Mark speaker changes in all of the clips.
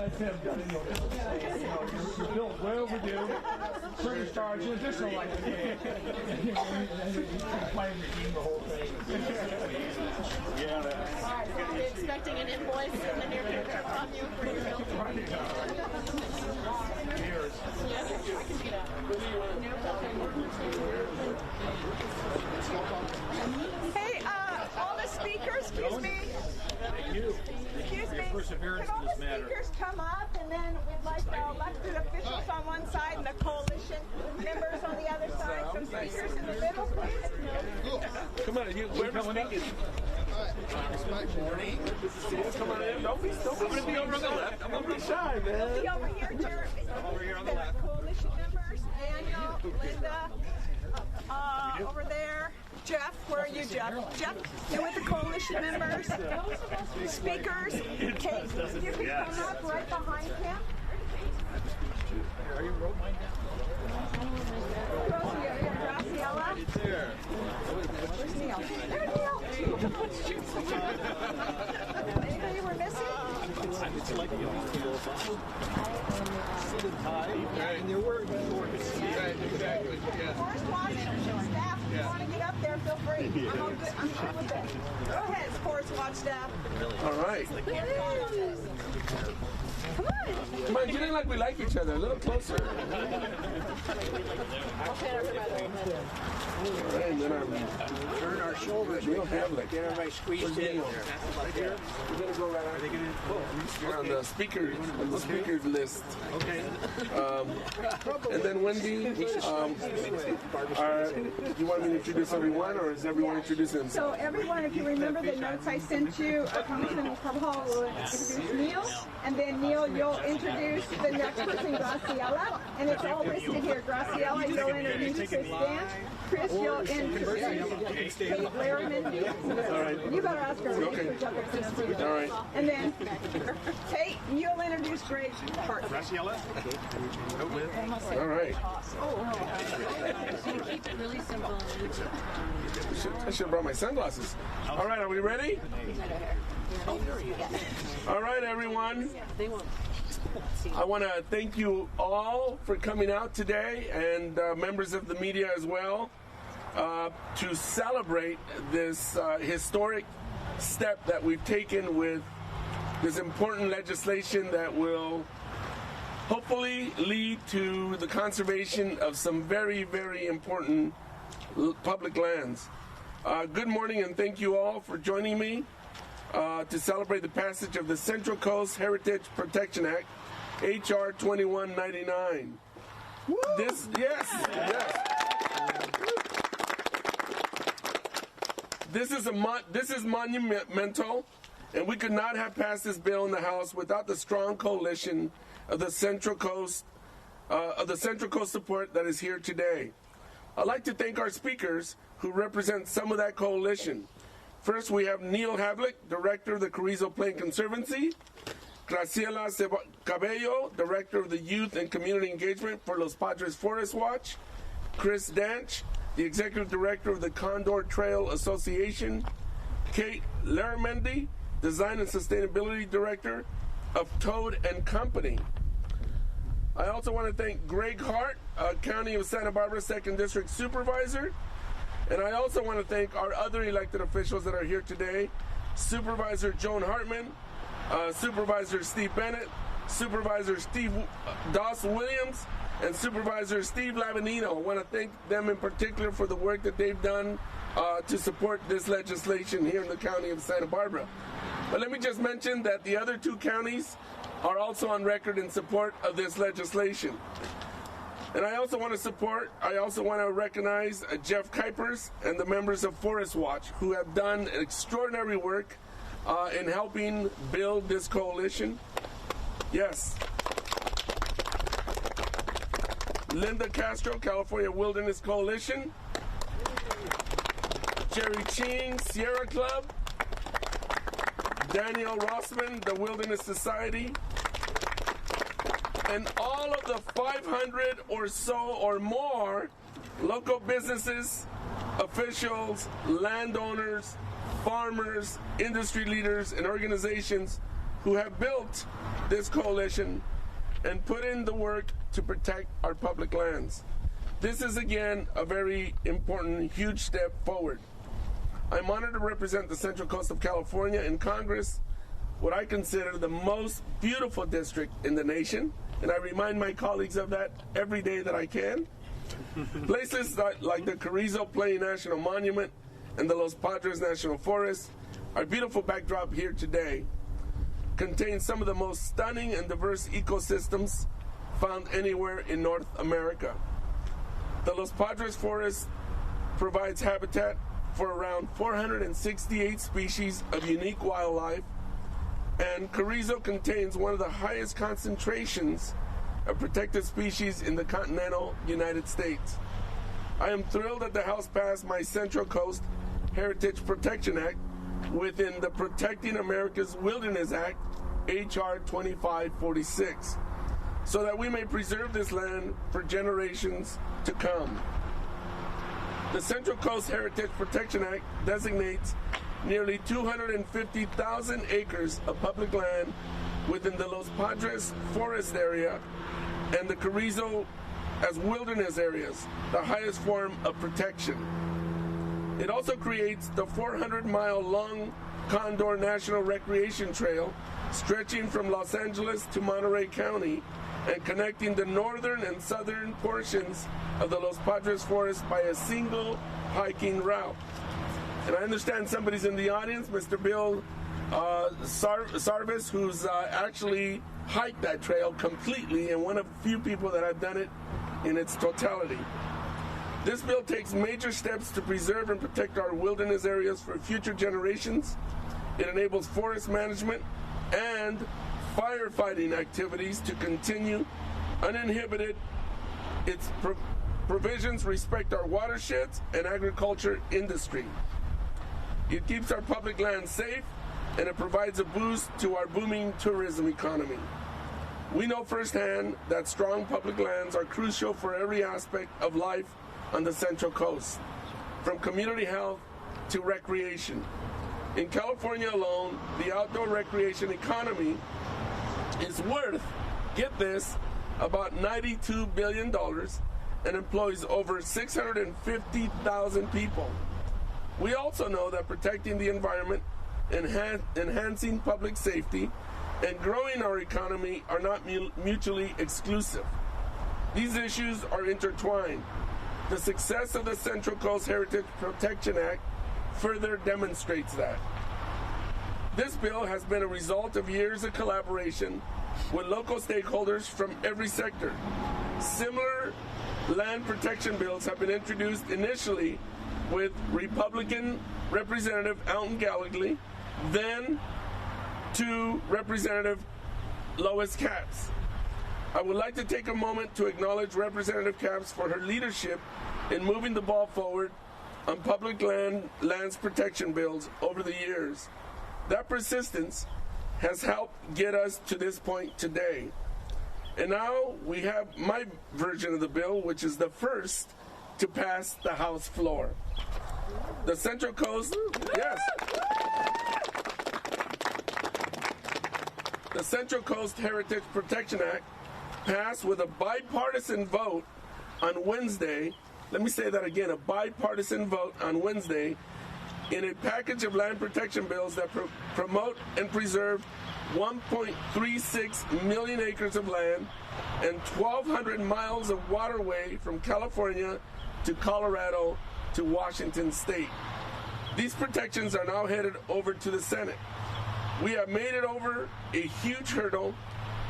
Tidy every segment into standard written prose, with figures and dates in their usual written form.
Speaker 1: that's him. You're built way overdue. Pretty stars, additional like playing the game the whole thing.
Speaker 2: Yeah. All right, so are we expecting an invoice in the near future from you for your bill?
Speaker 1: Years.
Speaker 2: Yes, I can do that.
Speaker 3: Hey, all the speakers, excuse me.
Speaker 1: Thank you.
Speaker 3: Excuse me.
Speaker 1: Perseverance
Speaker 3: Can all
Speaker 1: in this
Speaker 3: the
Speaker 1: matter.
Speaker 3: speakers come up, and then we'd like the elected officials on one side and the coalition members on the other side. Some speakers in the middle, please.
Speaker 1: Come on, whoever's speaking. Morning. Come on in. Don't be be over on the left. I'm going to be shy, man.
Speaker 3: Be over here, Jared.
Speaker 1: Over here on the left.
Speaker 3: Coalition members. Daniel, Linda, over there. Jeff, where are you, Jeff? Jeff, you're with the coalition members. Speakers. Kate, you can come up right behind him.
Speaker 1: Are you wrote mine down?
Speaker 3: Graciela. Where's Neil? There's Neil. Anybody we're missing?
Speaker 1: It's like you sit and tie, and you're wearing shorts. Right, exactly. Yeah.
Speaker 3: Forest Watch staff, if you want to get up there, feel free. I'm all good. I'm sure with it. Go ahead, Forest Watch staff.
Speaker 1: All right.
Speaker 3: Come on.
Speaker 1: Come on, get in like we like each other. A little closer. All right, and then turn our shoulders. We don't have like get everybody squeezed in there. Right here. We're gonna go right. Are they gonna you're on the speakers list.
Speaker 4: Okay.
Speaker 1: And then Wendy, you want me to introduce everyone, or is everyone introducing?
Speaker 3: So everyone, if you remember the notes I sent you, Congressman Carvajal will introduce Neil, and then Neil, you'll introduce the next person, Graciela, and it's all listed here. Graciela, you'll introduce Chris Dance. Chris, you'll introduce Kate Lehrman.
Speaker 1: All right.
Speaker 3: You better ask her.
Speaker 1: Okay. All right.
Speaker 3: And then Kate, you'll introduce Greg Hart.
Speaker 4: Graciela?
Speaker 1: All right.
Speaker 2: Keep it really simple.
Speaker 1: I should have brought my sunglasses. All right, are we ready? All right, everyone. I want to thank you all for coming out today, and members of the media as well, to celebrate this historic step that we've taken with this important legislation that will hopefully lead to the conservation of some very, very important public lands. Good morning, and thank you all for joining me to celebrate the passage of the Central Coast Heritage Protection Act, H.R. 2199. This is monumental, and we could not have passed this bill in the House without the strong coalition of the Central Coast support that is here today. I'd like to thank our speakers who represent some of that coalition. First, we have Neil Havlick, Director of the Carrizo Plain Conservancy, Graciela Cabello, Director of the Youth and Community Engagement for Los Padres Forest Watch, Chris Danch, the Executive Director of the Condor Trail Association, Kate Lehrman, Design and Sustainability Director of Toad and Company. I also want to thank Greg Hart, County of Santa Barbara 2nd District Supervisor. And I also want to thank our other elected officials that are here today, Supervisor Joan Hartman, Supervisor Steve Bennett, Supervisor Steve Doss Williams, and Supervisor Steve Lavanino. I want to thank them in particular for the work that they've done to support this legislation here in the County of Santa Barbara. But let me just mention that the other two counties are also on record in support of this legislation. And I also want to recognize Jeff Kuipers and the members of Forest Watch who have done extraordinary work in helping build this coalition. Yes. Linda Castro, California Wilderness Coalition. Jerry Ching, Sierra Club. Daniel Rossman, the Wilderness Society. And all of the 500 or so or more local businesses, officials, landowners, farmers, industry leaders, and organizations who have built this coalition and put in the work to protect our public lands. This is, again, a very important, huge step forward. I'm honored to represent the Central Coast of California in Congress, what I consider the most beautiful district in the nation, and I remind my colleagues of that every day that I can. Places like the Carrizo Plain National Monument and the Los Padres National Forest, our beautiful backdrop here today, contain some of the most stunning and diverse ecosystems found anywhere in North America. The Los Padres Forest provides habitat for around 468 species of unique wildlife, and Carrizo contains one of the highest concentrations of protected species in the continental United States. I am thrilled that the House passed my Central Coast Heritage Protection Act within the Protecting America's Wilderness Act, H.R. 2546, so that we may preserve this land for generations to come. The Central Coast Heritage Protection Act designates nearly 250,000 acres of public land within the Los Padres Forest area and the Carrizo as wilderness areas, the highest form of protection. It also creates the 400-mile-long Condor National Recreation Trail stretching from Los Angeles to Monterey County and connecting the northern and southern portions of the Los Padres Forest by a single hiking route. And I understand somebody's in the audience, Mr. Bill Sarvis, who's actually hiked that trail completely and one of the few people that have done it in its totality. This bill takes major steps to preserve and protect our wilderness areas for future generations. It enables forest management and firefighting activities to continue uninhibited. Its provisions respect our watersheds and agriculture industry. It keeps our public lands safe, and it provides a boost to our booming tourism economy. We know firsthand that strong public lands are crucial for every aspect of life on the Central Coast, from community health to recreation. In California alone, the outdoor recreation economy is worth, get this, about $92 billion and employs over 650,000 people. We also know that protecting the environment, enhancing public safety, and growing our economy are not mutually exclusive. These issues are intertwined. The success of the Central Coast Heritage Protection Act further demonstrates that. This bill has been a result of years of collaboration with local stakeholders from every sector. Similar land protection bills have been introduced initially with Republican Representative Alton Gallagher, then to Representative Lois Capps. I would like to take a moment to acknowledge Representative Capps for her leadership in moving the ball forward on public lands protection bills over the years. That persistence has helped get us to this point today. And now we have my version of the bill, which is the first to pass the House floor. The Central Coast, yes. The Central Coast Heritage Protection Act passed with a bipartisan vote on Wednesday. Let me say that again, a bipartisan vote on Wednesday in a package of land protection bills that promote and preserve 1.36 million acres of land and 1,200 miles of waterway from California to Colorado to Washington State. These protections are now headed over to the Senate. We have made it over a huge hurdle,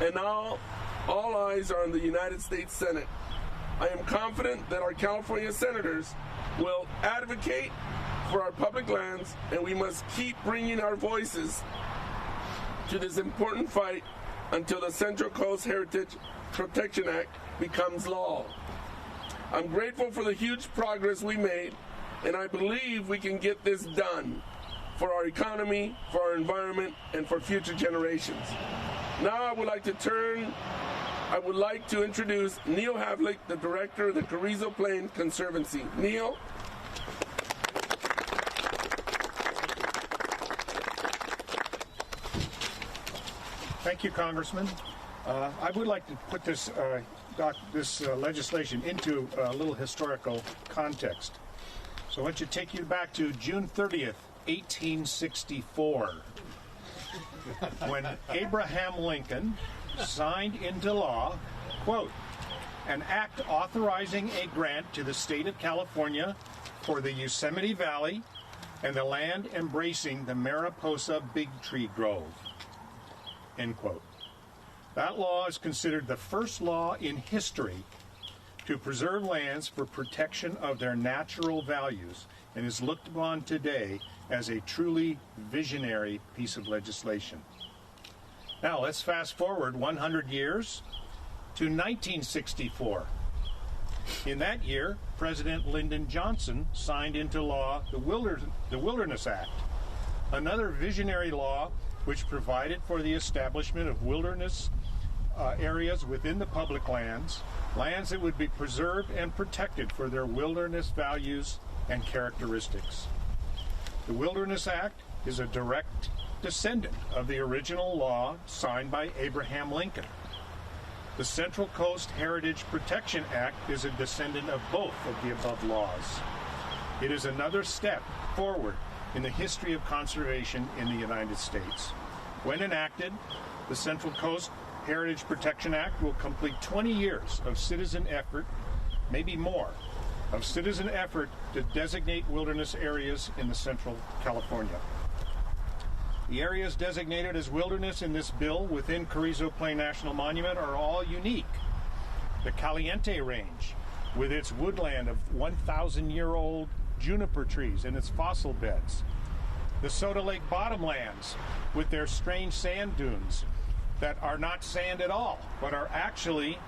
Speaker 1: and now all eyes are on the United States Senate. I am confident that our California senators will advocate for our public lands, and we must keep bringing our voices to this important fight until the Central Coast Heritage Protection Act becomes law. I'm grateful for the huge progress we made, and I believe we can get this done for our economy, for our environment, and for future generations. Now I would like to introduce Neil Havlick, the director of the Carrizo Plain Conservancy. Neil?
Speaker 4: Thank you, Congressman. I would like to put this legislation into a little historical context. So I want to take you back to June 30th, 1864, when Abraham Lincoln signed into law, quote, an act authorizing a grant to the state of California for the Yosemite Valley and the land embracing the Mariposa Big Tree Grove, end quote. That law is considered the first law in history to preserve lands for protection of their natural values and is looked upon today as a truly visionary piece of legislation. Now let's fast forward 100 years to 1964. In that year, President Lyndon Johnson signed into law the Wilderness Act, another visionary law which provided for the establishment of wilderness areas within the public lands that would be preserved and protected for their wilderness values and characteristics. The Wilderness Act is a direct descendant of the original law signed by Abraham Lincoln. The Central Coast Heritage Protection Act is a descendant of both of the above laws. It is another step forward in the history of conservation in the United States. When enacted, the Central Coast Heritage Protection Act will complete 20 years of citizen effort, maybe more, of citizen effort to designate wilderness areas in the Central California. The areas designated as wilderness in this bill within Carrizo Plain National Monument are all unique. The Caliente Range, with its woodland of 1,000-year-old juniper trees and its fossil beds. The Soda Lake Bottomlands, with their strange sand dunes that are not sand at all, but are actually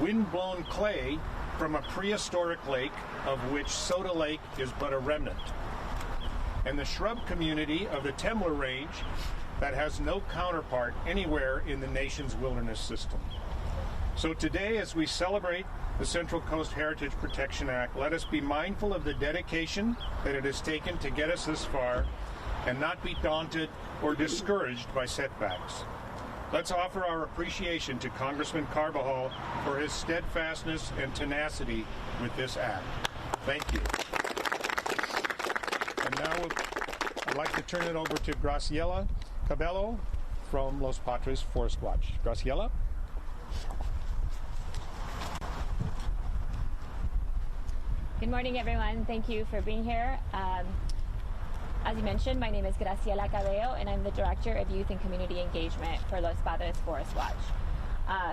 Speaker 4: wind-blown clay from a prehistoric lake of which Soda Lake is but a remnant. And the shrub community of the Temler Range that has no counterpart anywhere in the nation's wilderness system. So today, as we celebrate the Central Coast Heritage Protection Act, let us be mindful of the dedication that it has taken to get us this far and not be daunted or discouraged by setbacks. Let's offer our appreciation to Congressman Carbajal for his steadfastness and tenacity with this act. Thank you. And now I'd like to turn it over to Graciela Cabello from Los Padres Forest Watch. Graciela?
Speaker 5: Good morning, everyone. Thank you for being here. As you mentioned, my name is Graciela Cabello, and I'm the Director of Youth and Community Engagement for Los Padres Forest Watch.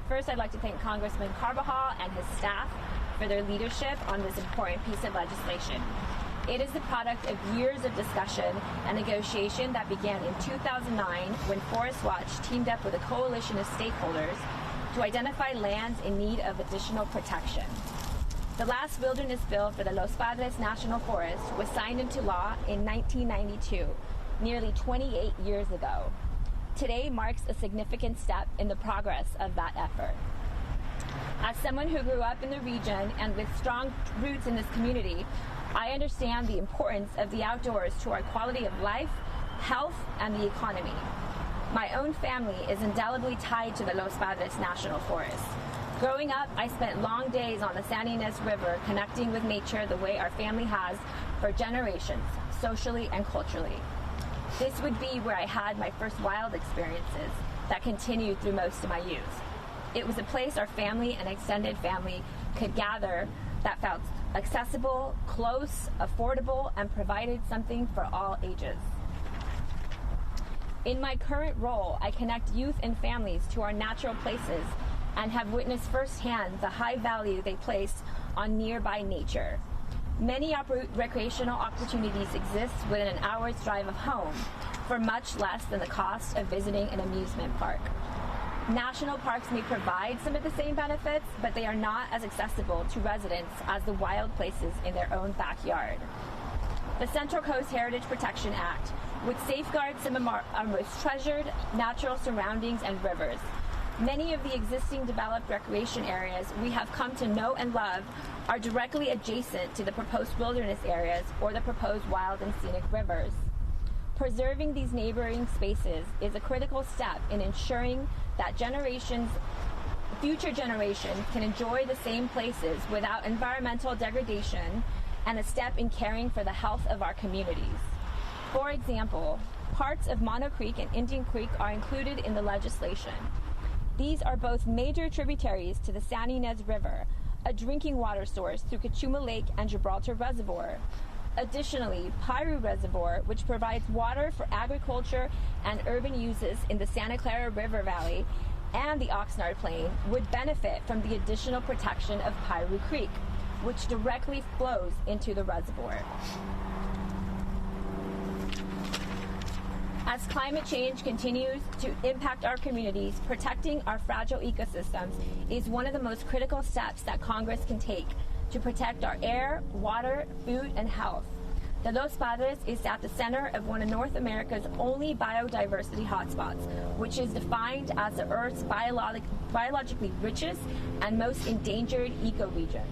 Speaker 5: First, I'd like to thank Congressman Carbajal and his staff for their leadership on this important piece of legislation. It is the product of years of discussion and negotiation that began in 2009 when Forest Watch teamed up with a coalition of stakeholders to identify lands in need of additional protection. The last wilderness bill for the Los Padres National Forest was signed into law in 1992, nearly 28 years ago. Today marks a significant step in the progress of that effort. As someone who grew up in the region and with strong roots in this community, I understand the importance of the outdoors to our quality of life, health, and the economy. My own family is indelibly tied to the Los Padres National Forest. Growing up, I spent long days on the San Ynez River connecting with nature the way our family has for generations, socially and culturally. This would be where I had my first wild experiences that continued through most of my youth. It was a place our family and extended family could gather that felt accessible, close, affordable, and provided something for all ages. In my current role, I connect youth and families to our natural places and have witnessed firsthand the high value they place on nearby nature. Many recreational opportunities exist within an hour's drive of home for much less than the cost of visiting an amusement park. National parks may provide some of the same benefits, but they are not as accessible to residents as the wild places in their own backyard. The Central Coast Heritage Protection Act would safeguard some of our most treasured natural surroundings and rivers. Many of the existing developed recreation areas we have come to know and love are directly adjacent to the proposed wilderness areas or the proposed wild and scenic rivers. Preserving these neighboring spaces is a critical step in ensuring that future generations can enjoy the same places without environmental degradation, and a step in caring for the health of our communities. For example, parts of Mono Creek and Indian Creek are included in the legislation. These are both major tributaries to the San Ynez River, a drinking water source through Cachuma Lake and Gibraltar Reservoir. Additionally, Piru Reservoir, which provides water for agriculture and urban uses in the Santa Clara River Valley and the Oxnard Plain, would benefit from the additional protection of Piru Creek, which directly flows into the reservoir. As climate change continues to impact our communities, protecting our fragile ecosystems is one of the most critical steps that Congress can take to protect our air, water, food, and health. The Los Padres is at the center of one of North America's only biodiversity hotspots, which is defined as the Earth's biologically richest and most endangered ecoregions.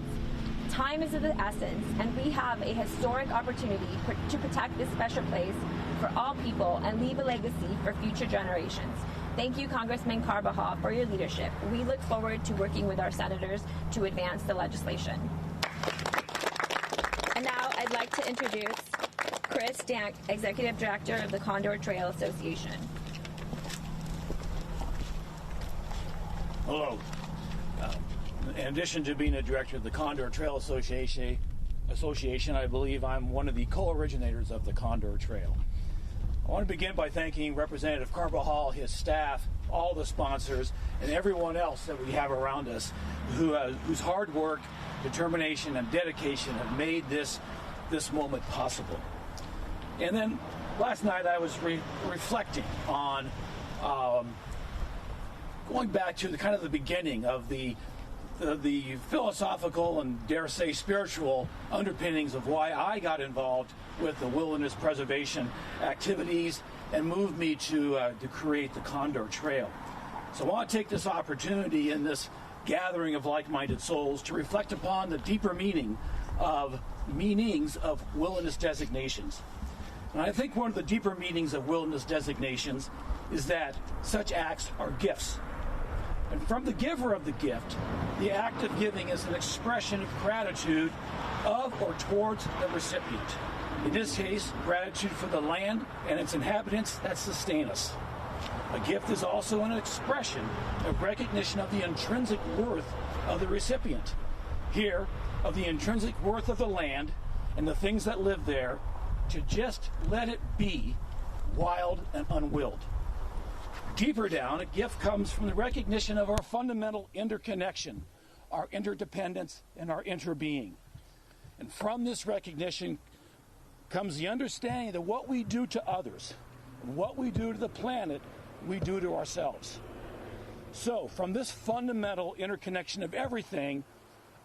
Speaker 5: Time is of the essence, and we have a historic opportunity to protect this special place for all people and leave a legacy for future generations. Thank you, Congressman Carbajal, for your leadership. We look forward to working with our senators to advance the legislation. And now I'd like to introduce Chris Dank, Executive Director of the Condor Trail Association.
Speaker 6: Hello. In addition to being a director of the Condor Trail Association, I believe I'm one of the co-originators of the Condor Trail. I want to begin by thanking Representative Carbajal, his staff, all the sponsors, and everyone else that we have around us whose hard work, determination, and dedication have made this moment possible. And then last night I was reflecting on going back to the beginning of the philosophical and, dare say, spiritual underpinnings of why I got involved with the wilderness preservation activities and moved me to create the Condor Trail. So I want to take this opportunity in this gathering of like-minded souls to reflect upon the deeper meanings of wilderness designations. And I think one of the deeper meanings of wilderness designations is that such acts are gifts. And from the giver of the gift, the act of giving is an expression of gratitude of or towards the recipient. In this case, gratitude for the land and its inhabitants that sustain us. A gift is also an expression of recognition of the intrinsic worth of the recipient. Here, of the intrinsic worth of the land and the things that live there, to just let it be wild and unwilled. Deeper down, a gift comes from the recognition of our fundamental interconnection, our interdependence, and our interbeing. And from this recognition comes the understanding that what we do to others and what we do to the planet, we do to ourselves. So, from this fundamental interconnection of everything,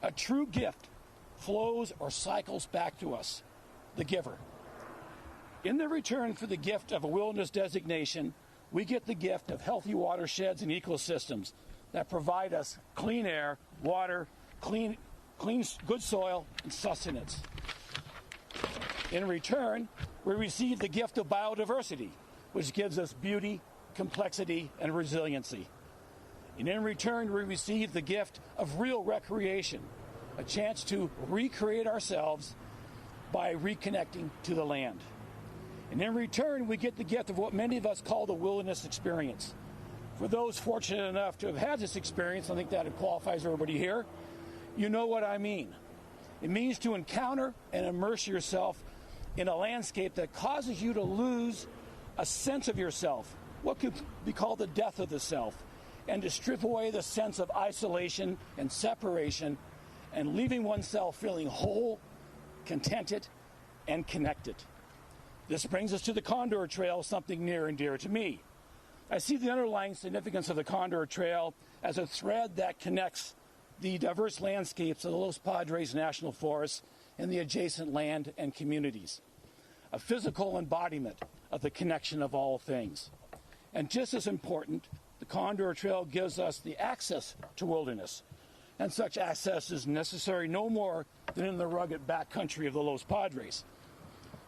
Speaker 6: a true gift flows or cycles back to us, the giver. In the return for the gift of a wilderness designation, we get the gift of healthy watersheds and ecosystems that provide us clean air, water, clean, good soil, and sustenance. In return, we receive the gift of biodiversity, which gives us beauty, complexity, and resiliency. And in return, we receive the gift of real recreation, a chance to recreate ourselves by reconnecting to the land. And in return, we get the gift of what many of us call the wilderness experience. For those fortunate enough to have had this experience, I think that it qualifies everybody here, you know what I mean. It means to encounter and immerse yourself in a landscape that causes you to lose a sense of yourself, what could be called the death of the self, and to strip away the sense of isolation and separation, and leaving oneself feeling whole, contented, and connected. This brings us to the Condor Trail, something near and dear to me. I see the underlying significance of the Condor Trail as a thread that connects the diverse landscapes of the Los Padres National Forest and the adjacent land and communities, a physical embodiment of the connection of all things. And just as important, the Condor Trail gives us the access to wilderness, and such access is necessary no more than in the rugged backcountry of the Los Padres.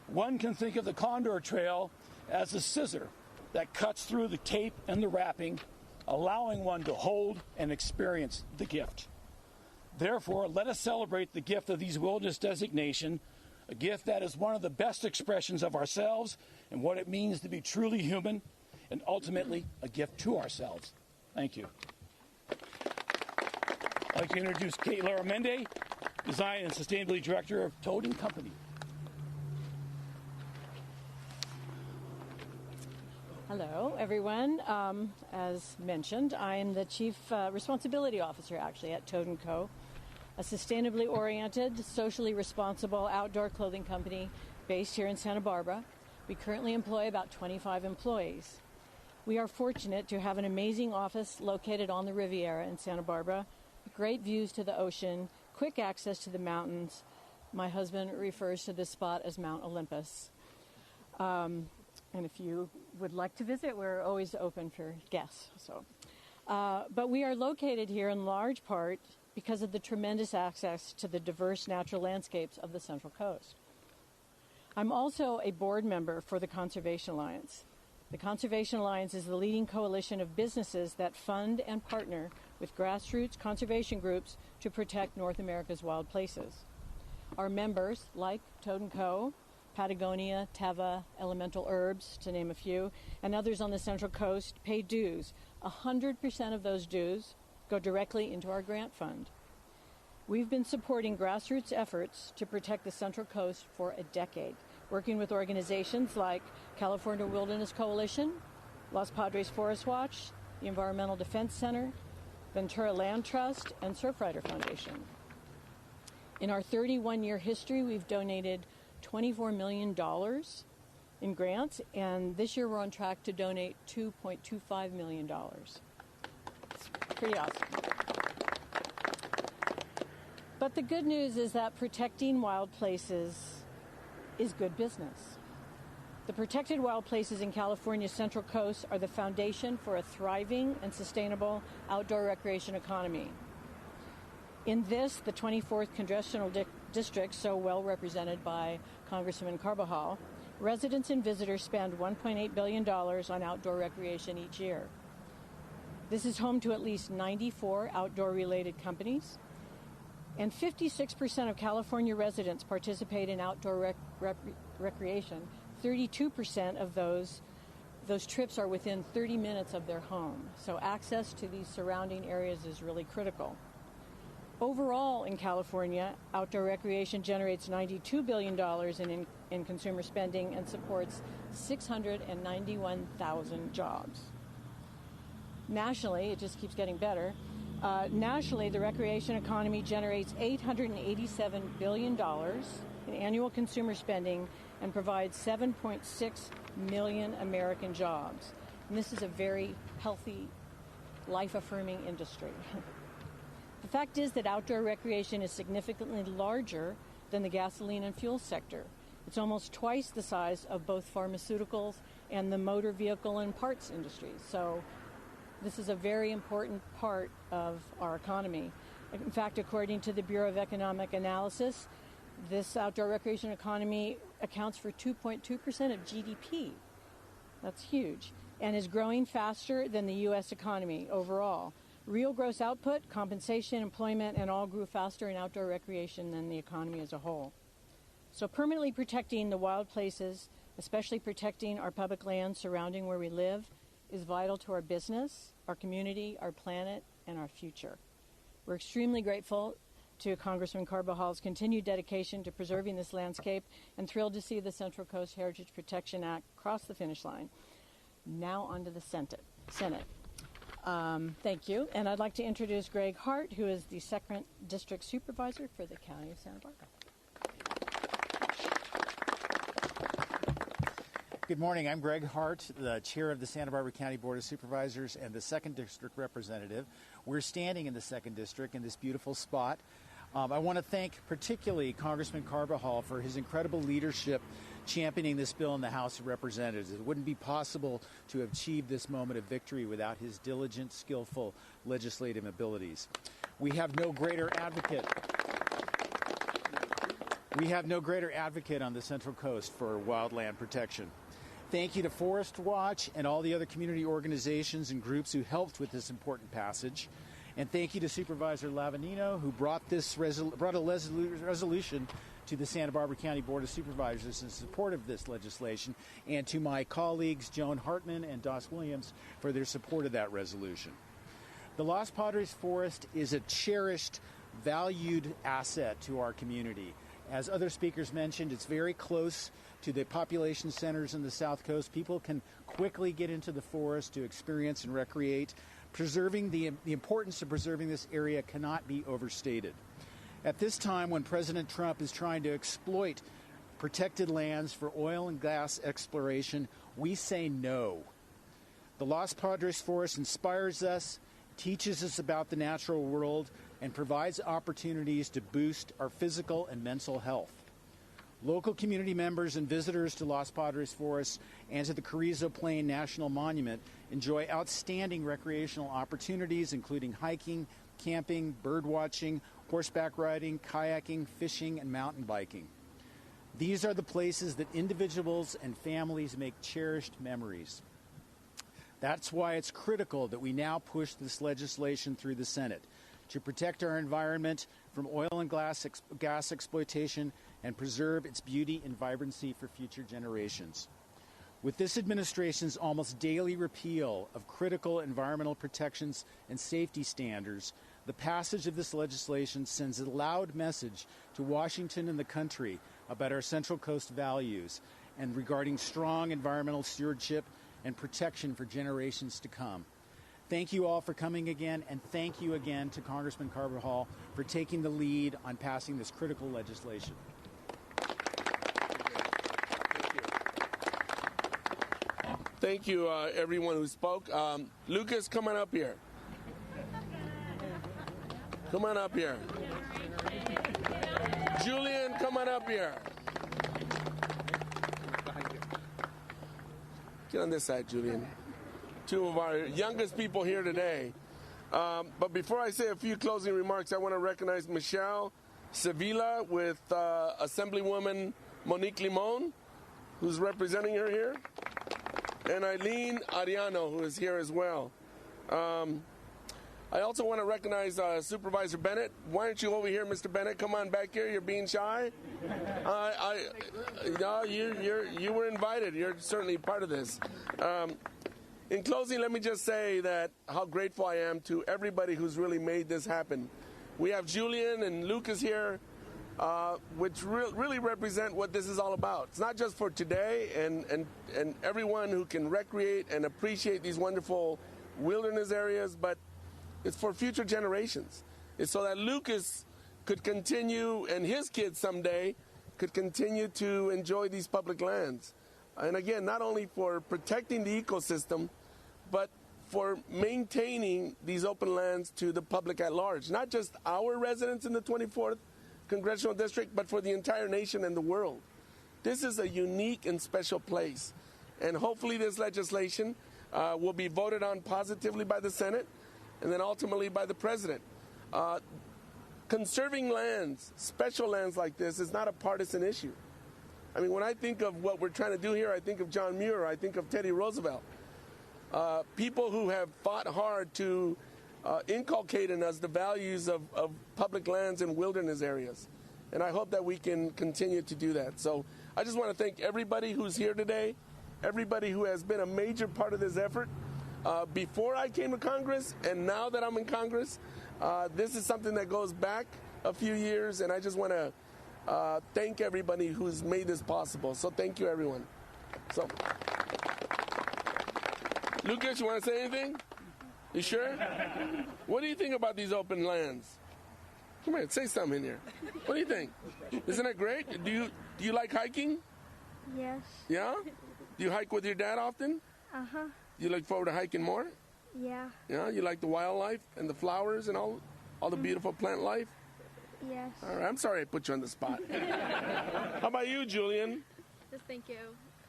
Speaker 6: One can think of the Condor Trail as a scissor that cuts through the tape and the wrapping allowing one to hold and experience the gift. Therefore, let us celebrate the gift of these wilderness designation, a gift that is one of the best expressions of ourselves and what it means to be truly human, and ultimately a gift to ourselves. Thank you. I'd like to introduce Kate Laramende, Design and Sustainability Director of Toad & Company.
Speaker 7: Hello, everyone. As mentioned, I am the Chief Responsibility Officer, actually, at Toad & Co., a sustainably oriented, socially responsible outdoor clothing company based here in Santa Barbara. We currently employ about 25 employees. We are fortunate to have an amazing office located on the Riviera in Santa Barbara, great views to the ocean, quick access to the mountains. My husband refers to this spot as Mount Olympus. And if you would like to visit, we're always open for guests. But we are located here in large part because of the tremendous access to the diverse natural landscapes of the Central Coast. I'm also a board member for the Conservation Alliance. The Conservation Alliance is the leading coalition of businesses that fund and partner with grassroots conservation groups to protect North America's wild places. Our members, like Toad & Co., Patagonia, Teva, Elemental Herbs, to name a few, and others on the Central Coast, pay dues. 100% of those dues go directly into our grant fund. We've been supporting grassroots efforts to protect the Central Coast for a decade, working with organizations like California Wilderness Coalition, Los Padres Forest Watch, the Environmental Defense Center, Ventura Land Trust, and Surfrider Foundation. In our 31-year history, we've donated $24 million in grants, and this year we're on track to donate $2.25 million. It's pretty awesome. But the good news is that protecting wild places is good business. The protected wild places in California's Central Coast are the foundation for a thriving and sustainable outdoor recreation economy. In this, the 24th Congressional District, so well represented by Congressman Carbajal, residents and visitors spend $1.8 billion on outdoor recreation each year. This is home to at least 94 outdoor-related companies, and 56% of California residents participate in outdoor recreation. 32% of those trips are within 30 minutes of their home, so access to these surrounding areas is really critical. Overall, in California, outdoor recreation generates $92 billion in consumer spending and supports 691,000 jobs. Nationally, it just keeps getting better. Nationally, the recreation economy generates $887 billion in annual consumer spending and provides 7.6 million American jobs. And this is a very healthy, life-affirming industry. The fact is that outdoor recreation is significantly larger than the gasoline and fuel sector. It's almost twice the size of both pharmaceuticals and the motor vehicle and parts industries. So this is a very important part of our economy. In fact, according to the Bureau of Economic Analysis, this outdoor recreation economy accounts for 2.2% of GDP. That's huge, and is growing faster than the U.S. economy overall. Real gross output, compensation, employment, and all grew faster in outdoor recreation than the economy as a whole. So permanently protecting the wild places, especially protecting our public lands surrounding where we live, is vital to our business, our community, our planet, and our future. We're extremely grateful to Congressman Carbajal's continued dedication to preserving this landscape and thrilled to see the Central Coast Heritage Protection Act cross the finish line. Now on to the Senate. Thank you. And I'd like to introduce Greg Hart, who is the 2nd District Supervisor for the County of Santa Barbara.
Speaker 8: Good morning. I'm Greg Hart, the chair of the Santa Barbara County Board of Supervisors and the 2nd District representative. We're standing in the 2nd District in this beautiful spot. I want to thank particularly Congressman Carbajal for his incredible leadership championing this bill in the House of Representatives. It wouldn't be possible to have achieved this moment of victory without his diligent, skillful legislative abilities. We have no greater advocate on the Central Coast for wildland protection. Thank you to Forest Watch and all the other community organizations and groups who helped with this important passage. And thank you to Supervisor Lavanino, who brought a resolution to the Santa Barbara County Board of Supervisors in support of this legislation, and to my colleagues Joan Hartman and Doss Williams for their support of that resolution. The Los Padres Forest is a cherished, valued asset to our community. As other speakers mentioned, it's very close to the population centers in the South Coast. People can quickly get into the forest to experience and recreate. The importance of preserving this area cannot be overstated. At this time, when President Trump is trying to exploit protected lands for oil and gas exploration, we say no. The Los Padres Forest inspires us, teaches us about the natural world, and provides opportunities to boost our physical and mental health. Local community members and visitors to Los Padres Forest and to the Carrizo Plain National Monument enjoy outstanding recreational opportunities, including hiking, camping, bird watching, horseback riding, kayaking, fishing, and mountain biking. These are the places that individuals and families make cherished memories. That's why it's critical that we now push this legislation through the Senate to protect our environment from oil and gas exploitation and preserve its beauty and vibrancy for future generations. With this administration's almost daily repeal of critical environmental protections and safety standards, the passage of this legislation sends a loud message to Washington and the country about our Central Coast values and regarding strong environmental stewardship and protection for generations to come. Thank you all for coming again, and thank you again to Congressman Carbajal for taking the lead on passing this critical legislation.
Speaker 1: Thank you, everyone who spoke. Lucas, come on up here. Come on up here. Julian, come on up here. Get on this side, Julian. Two of our youngest people here today. But before I say a few closing remarks, I want to recognize Michelle Sevilla with Assemblywoman Monique Limon, who's representing her here, and Eileen Ariano, who is here as well. I also want to recognize Supervisor Bennett. Why aren't you over here, Mr. Bennett? Come on back here. You're being shy. No, you were invited. You're certainly part of this. In closing, let me just say that how grateful I am to everybody who's really made this happen. We have Julian and Lucas here, which really represent what this is all about. It's not just for today and everyone who can recreate and appreciate these wonderful wilderness areas, but it's for future generations. It's so that Lucas could continue, and his kids someday could continue to enjoy these public lands. And again, not only for protecting the ecosystem, but for maintaining these open lands to the public at large. Not just our residents in the 24th Congressional District, but for the entire nation and the world. This is a unique and special place. And hopefully this legislation will be voted on positively by the Senate and then ultimately by the President. Conserving lands, special lands like this, is not a partisan issue. I mean, when I think of what we're trying to do here, I think of John Muir, I think of Teddy Roosevelt. People who have fought hard to inculcate in us the values of public lands and wilderness areas. And I hope that we can continue to do that. So I just want to thank everybody who's here today, everybody who has been a major part of this effort. Before I came to Congress and now that I'm in Congress, this is something that goes back a few years, and I just want to thank everybody who's made this possible. So thank you, everyone. So, Lucas, you want to say anything? You sure? What do you think about these open lands? Come here, say something in here. What do you think? Isn't it great? Do you like hiking?
Speaker 9: Yes.
Speaker 1: Yeah? Do you hike with your dad often?
Speaker 9: Uh-huh.
Speaker 1: You look forward to hiking more?
Speaker 9: Yeah.
Speaker 1: Yeah? You like the wildlife and the flowers and all the beautiful plant life?
Speaker 9: Yes.
Speaker 1: All right, I'm sorry I put you on the spot. How about you, Julian?
Speaker 2: Just thank you.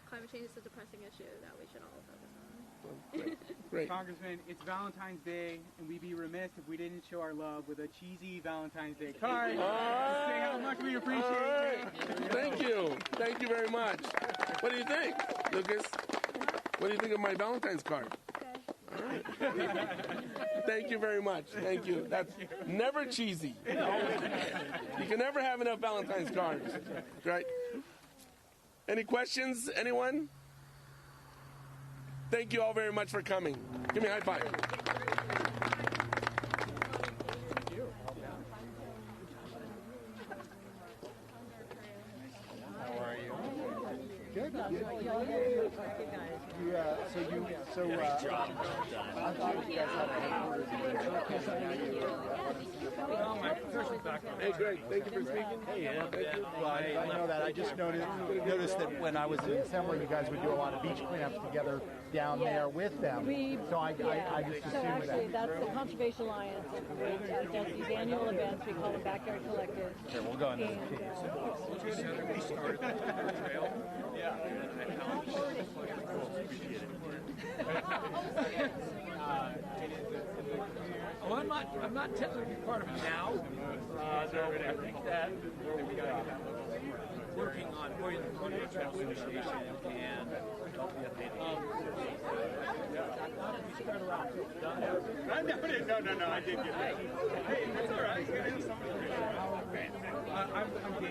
Speaker 2: Climate change is a depressing issue that we should all focus on.
Speaker 1: Great.
Speaker 10: Congressman, it's Valentine's Day, and we'd be remiss if we didn't show our love with a cheesy Valentine's Day card. Say how much we appreciate it.
Speaker 1: Thank you. Thank you very much. What do you think, Lucas? What do you think of my Valentine's card? All right. Thank you very much. Thank you. That's never cheesy. You can never have enough Valentine's cards, right? Any questions, anyone? Thank you all very much for coming. Give me a high five.
Speaker 8: Good.
Speaker 1: Hey, Greg, thank you for speaking.
Speaker 8: Hey, well, I know that. I just noticed that when I was in assembly, you guys would do a lot of beach cleanups together down there with them. So I just assumed
Speaker 7: actually, that's the Conservation Alliance. It does these annual events. We call them Backyard Collectives.
Speaker 8: Okay, we'll go into
Speaker 11: We started the Condor Trail. Yeah.
Speaker 6: Well, I'm not technically part of it now. So I think that we're working on the Condor Trail Association and help the
Speaker 11: No, I did get that. Hey, that's all right. I'm